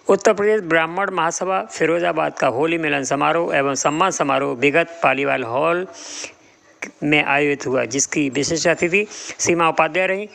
उत्तर प्रदेश ब्राह्मण महासभा फिरोजाबाद का होली मिलन समारोह एवं सम्मान समारोह विगत पालीवाल हॉल में आयोजित हुआ, जिसकी विशेष अतिथि सीमा उपाध्याय रहीं।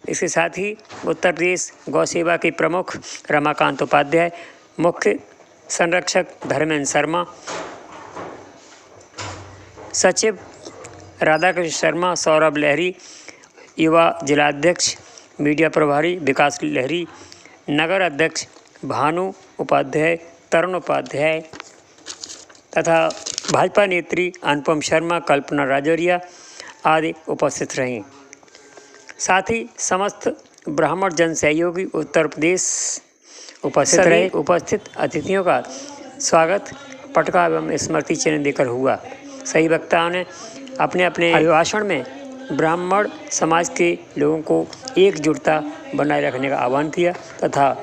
इसके साथ ही उत्तर प्रदेश गौ सेवा के प्रमुख रमाकांत उपाध्याय, मुख्य संरक्षक धर्मेंद्र शर्मा, सचिव राधाकृष्ण शर्मा, सौरभ लहरी, युवा जिलाध्यक्ष मीडिया प्रभारी विकास लहरी, नगर अध्यक्ष भानु उपाध्याय, तरुण उपाध्याय तथा भाजपा नेत्री अनुपम शर्मा, कल्पना राजौरिया आदि उपस्थित रहीं। साथ ही समस्त ब्राह्मण जन सहयोगी उत्तर प्रदेश उपस्थित रहे। उपस्थित अतिथियों का स्वागत पटका एवं स्मृति चिन्ह देकर हुआ। सही वक्ताओं ने अपने अपने अभिभाषण में ब्राह्मण समाज के लोगों को एकजुटता बनाए रखने का आह्वान किया तथा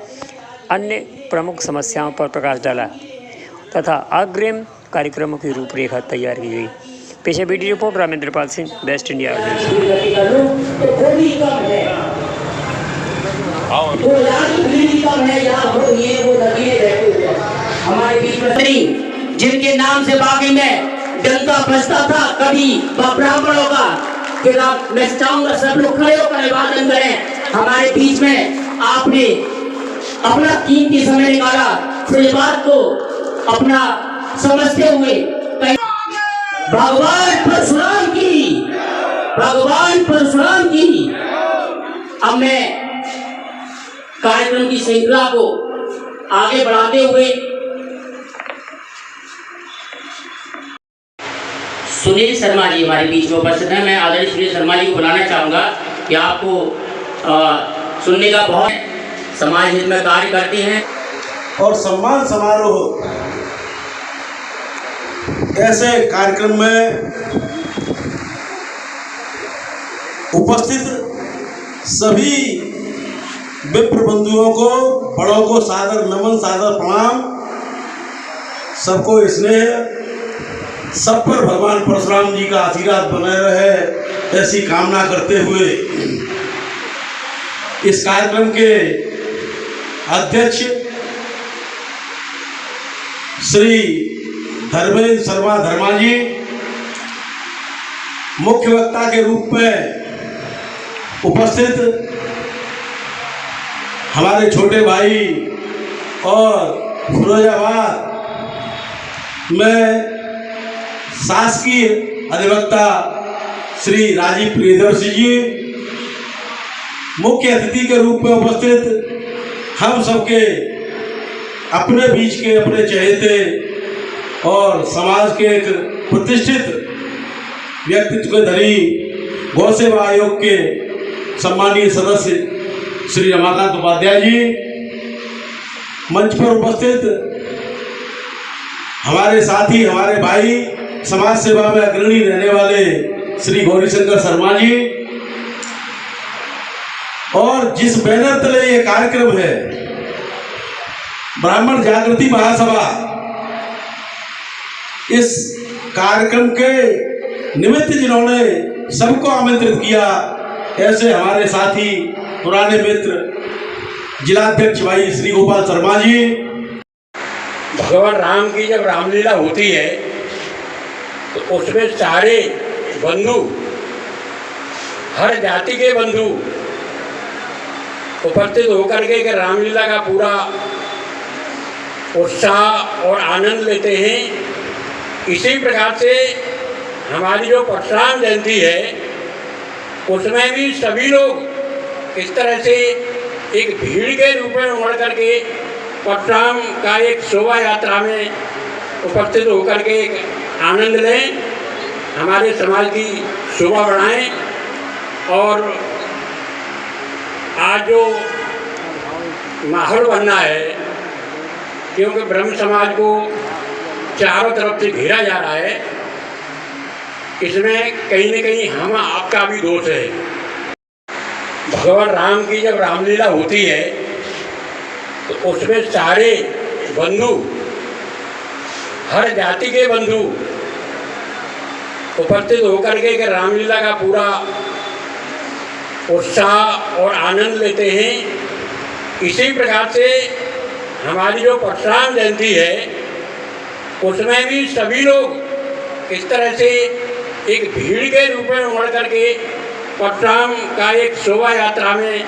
अन्य प्रमुख समस्याओं पर प्रकाश डाला तथा अग्रिम कार्यक्रमों की रूपरेखा तैयार की गई। पेश है video report Ramendrapal Singh, best India. जिनके नाम से बाकी में जनता बचता था, कभी ब्राह्मणों का खिलाफ मैं चाहूंगा सब लोग खड़े होकर अभिवादन करें। हमारे बीच में आपने अपना कीमती समय निकाला, इस बात को अपना समझते हुए भगवान परशुराम की, भगवान परशुराम की। अब मैं कार्यक्रम की श्रृंखला को आगे बढ़ाते हुए सुनील शर्मा जी हमारे बीच में उपस्थित हैं। मैं आदरणीय सुनील शर्मा जी को बुलाना चाहूँगा कि आपको सुनने का बहुत समाज हित में कार्य करते हैं। और सम्मान समारोह ऐसे कार्यक्रम में उपस्थित सभी विप्र बंधुओं को, बड़ों को सादर नमन, सादर प्रणाम। सबको स्नेह, सब पर भगवान परशुराम जी का आशीर्वाद बने रहे, ऐसी कामना करते हुए इस कार्यक्रम के अध्यक्ष श्री धर्मेंद्र शर्मा धर्मा जी मुख्य वक्ता के रूप में उपस्थित, हमारे छोटे भाई और फिरोजाबाद में शासकीय अधिवक्ता श्री राजीव प्रियदर्शी जी, मुख्य अतिथि के रूप में उपस्थित हम सबके अपने बीच के अपने चहेते और समाज के एक प्रतिष्ठित व्यक्तित्व के धनी गौ सेवा आयोग के सम्मानीय सदस्य श्री रमाकांत उपाध्याय जी, मंच पर उपस्थित हमारे साथी, हमारे भाई, समाज सेवा में अग्रणी रहने वाले श्री गौरीशंकर शर्मा जी, और जिस बैनर तले ये कार्यक्रम है ब्राह्मण जागृति महासभा, इस कार्यक्रम के निमित्त जिन्होंने सबको आमंत्रित किया, ऐसे हमारे साथी पुराने मित्र जिलाध्यक्ष भाई श्री गोपाल शर्मा जी। भगवान राम की जब रामलीला होती है तो उसमें सारे बंधु, हर जाति के बंधु उपस्थित होकर के रामलीला का पूरा उत्साह और आनंद लेते हैं। इसी प्रकार से हमारी जो परशुराम जयंती है उसमें भी सभी लोग इस तरह से एक भीड़ के रूप में उमड़ करके परशुराम का एक शोभा यात्रा में उपस्थित होकर के एक आनंद लें, हमारे समाज की शोभा बढ़ाएं। और आज जो माहौल बनना है, क्योंकि ब्रह्म समाज को चारों तरफ से घेरा जा रहा है, इसमें कहीं न कहीं हम आपका भी दोष है। भगवान राम की जब रामलीला होती है तो उसमें सारे बंधु, हर जाति के बंधु उपस्थित होकर के रामलीला का पूरा उत्साह और आनंद लेते हैं। इसी प्रकार से हमारी जो परशुराम जयंती है उसमें भी सभी लोग इस तरह से एक भीड़ के रूप में उमड़ करके परशुराम का एक शोभा यात्रा में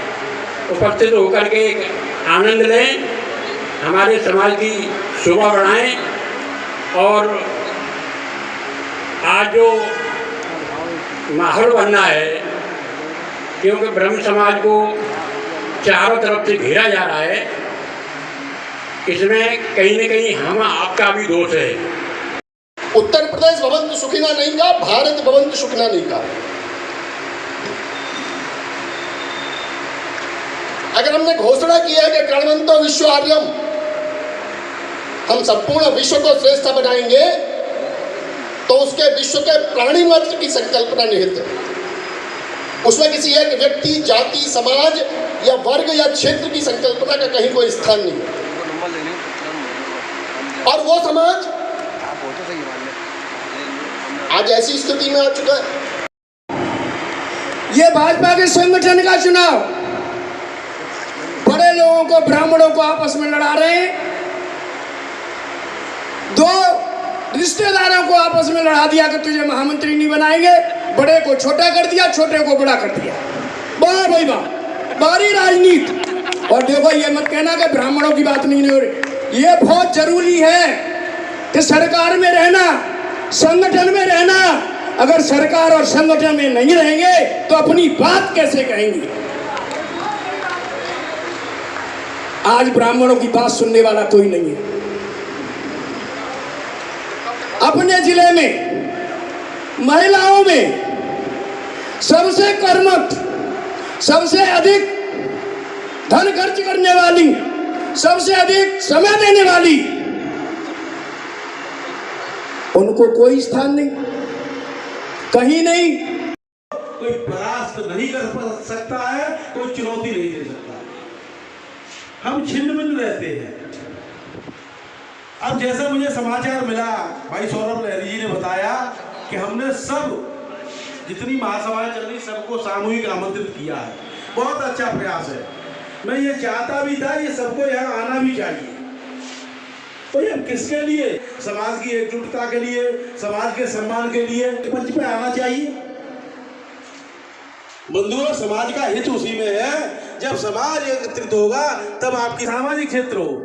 उपस्थित होकर के एक आनंद लें, हमारे समाज की शोभा बढ़ाएं। और आज जो माहौल बनना है, क्योंकि ब्रह्म समाज को चारों तरफ से घेरा जा रहा है, इसमें कहीं न कहीं हम आपका भी दोष है। उत्तर प्रदेश भवंतु सुखिना नहीं का, भारत भवंतु सुखिना नहीं का। अगर हमने घोषणा की है कि गणवंतो विश्व आर्यम, हम संपूर्ण विश्व को श्रेष्ठ बनाएंगे, तो उसके विश्व के प्राणी मात्र की संकल्पना निहित है। उसमें किसी एक व्यक्ति, जाति, समाज या वर्ग या क्षेत्र की संकल्पना का कहीं कोई स्थान नहीं है। और वो समाज आज ऐसी स्थिति में आ चुका है। ये भाजपा के संगठन का चुनाव बड़े लोगों को, ब्राह्मणों को आपस में लड़ा रहे हैं। दो रिश्तेदारों को आपस में लड़ा दिया कि तुझे महामंत्री नहीं बनाएंगे, बड़े को छोटा कर दिया, छोटे को बड़ा कर दिया। वाह भाई वाह, बारी राजनीति। और देखो, ये मत कहना कि ब्राह्मणों की बात नहीं हो रही। ये बहुत जरूरी है कि सरकार में रहना, संगठन में रहना। अगर सरकार और संगठन में नहीं रहेंगे तो अपनी बात कैसे कहेंगे? आज ब्राह्मणों की बात सुनने वाला कोई नहीं है। अपने जिले में महिलाओं में सबसे कर्मठ, सबसे अधिक धन खर्च करने वाली, सबसे अधिक समय देने वाली, उनको कोई स्थान नहीं, कहीं नहीं। कोई परास्त नहीं कर सकता है, कोई चुनौती नहीं दे सकता। हम छिन्न भिन्न रहते हैं। अब जैसा मुझे समाचार मिला, भाई सौरभ लहरी जी ने बताया कि हमने सब जितनी महासभाएं चल रही सबको सामूहिक आमंत्रित किया है। बहुत अच्छा प्रयास है। मैं ये चाहता भी था, ये सबको यहाँ आना भी चाहिए। तो ये किसके लिए? समाज की एकजुटता के लिए, समाज के सम्मान के लिए मंच पे आना चाहिए। बंधुओं, समाज का हित उसी में है। जब समाज एकत्रित होगा तब आपकी सामाजिक क्षेत्र हो।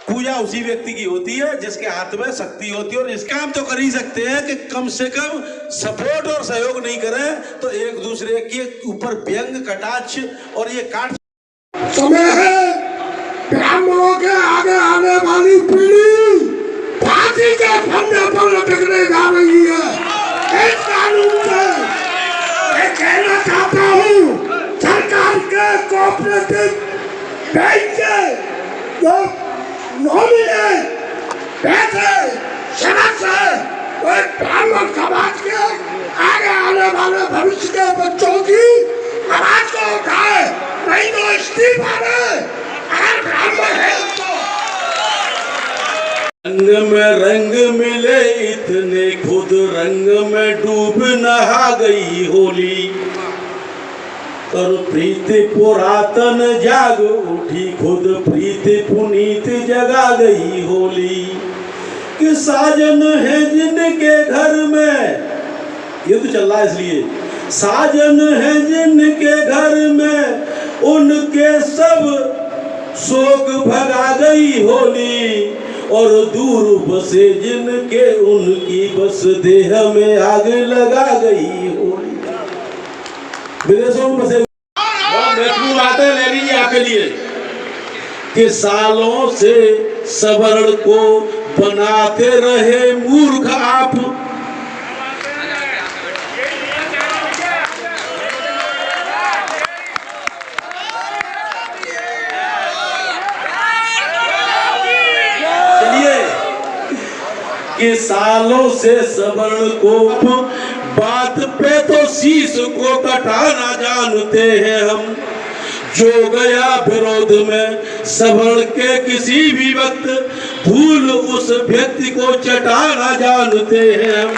पूजा उसी व्यक्ति की होती है जिसके हाथ में शक्ति होती है। और इसका हम तो कर ही सकते हैं कि कम से कम सपोर्ट और सहयोग नहीं करें तो एक दूसरे के ऊपर व्यंग, कटाक्ष और ये काट। समय है ब्राह्मणों के आगे आने वाली पीढ़ी फांसी के फंदे पर लटकने जा रही है। इस कानून से मैं कहना चाहता हूँ, सरकार के कोऑपरेटिव बैंक के जो नॉमिनी पैसे सदस्य है, ब्राह्मण समाज के आगे आने वाले भविष्य के बच्चों की आवाज को उठाए, नहीं तो इस्तीफा दे। अगर ब्राह्मण है तो रंग में रंग मिले इतने, खुद रंग में डूब नहा गई होली। और प्रीति पुरातन जाग उठी, खुद प्रीति पुनीत जगा गई होली। कि साजन है जिनके घर में, ये तो चल रहा है इसलिए, साजन है जिनके घर में उनके सब शोक भगा गई होली। और दूर बसे जिनके उनकी बस देह में आग लगा गई होली। विदेशों में बसे महत्वपूर्ण बात है लहरी जी आपके लिए कि सालों से सवर्ण को बनाते रहे मूर्ख आप। कि सालों से सवर्ण को बात पे तो शीश को कटाना जानते हैं हम। जो गया विरोध में सवर्ण के किसी भी वक्त, भूल उस व्यक्ति को चटाना जानते हैं हम।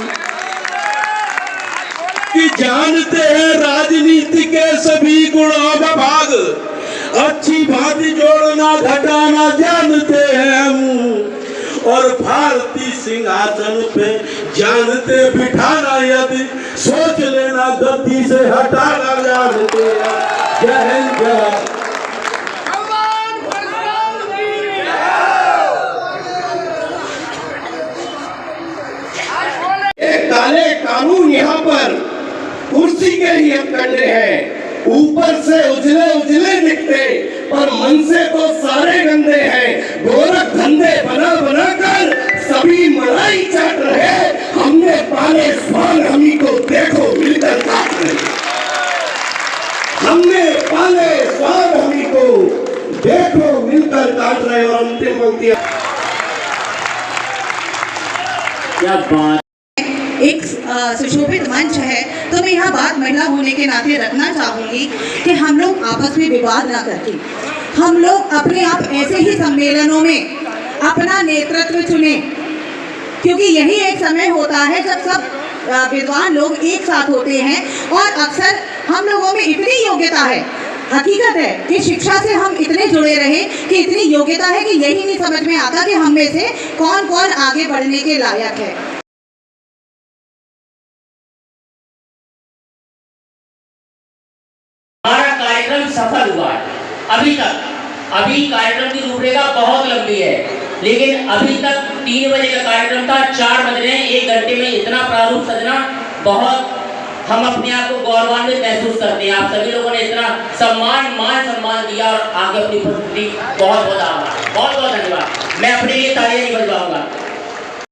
कि जानते हैं राजनीति के सभी गुणों में भाग, अच्छी भांति जोड़ना घटाना जानते हैं हम, और भारतीय सिंहासन पे जानते बिठाना, यदि सोच लेना गद्दी से हटाना जानते हैं। जय हिंद जय भारत। काले कानून यहाँ पर कुर्सी के लिए कंडे हैं, ऊपर से उजले उजले दिखते पर मन से तो सारे गंदे हैं। गोरख धंधे बना बना कर सभी मलाई चाट रहे, हमने पाले स्वान हमी को देखो मिलकर काट रहे। हमने पाले स्वान हमी को देखो मिलकर काट रहे। और अंतिम पंक्ति क्या बात, एक सुशोभित मंच है, तो मैं यह बात महिला होने के नाते रखना चाहूँगी कि हम लोग आपस में विवाद ना करके, हम लोग अपने आप ऐसे ही सम्मेलनों में अपना नेतृत्व चुने, क्योंकि यही एक समय होता है जब सब विद्वान लोग एक साथ होते हैं। और अक्सर हम लोगों में इतनी योग्यता है, हकीकत है कि शिक्षा से हम इतने जुड़े रहे कि इतनी योग्यता है कि यही नहीं समझ में आता कि हम में से कौन कौन आगे बढ़ने के लायक है। कार्यक्रम सफल हुआ है अभी तक। अभी कार्यक्रम की रूपरेखा बहुत लंबी है, लेकिन अभी तक 3 बजे का कार्यक्रम था, 4 बज रहे हैं। 1 घंटे में इतना प्रारूप सजना, बहुत हम अपने आप को गौरवान्वित महसूस करते हैं। आप सभी लोगों ने इतना मान सम्मान दिया और आगे अपनी प्रस्तुति बहुत बहुत आभार, बहुत बहुत धन्यवाद। मैं अपने लिए तालियां नहीं बजवाऊंगा।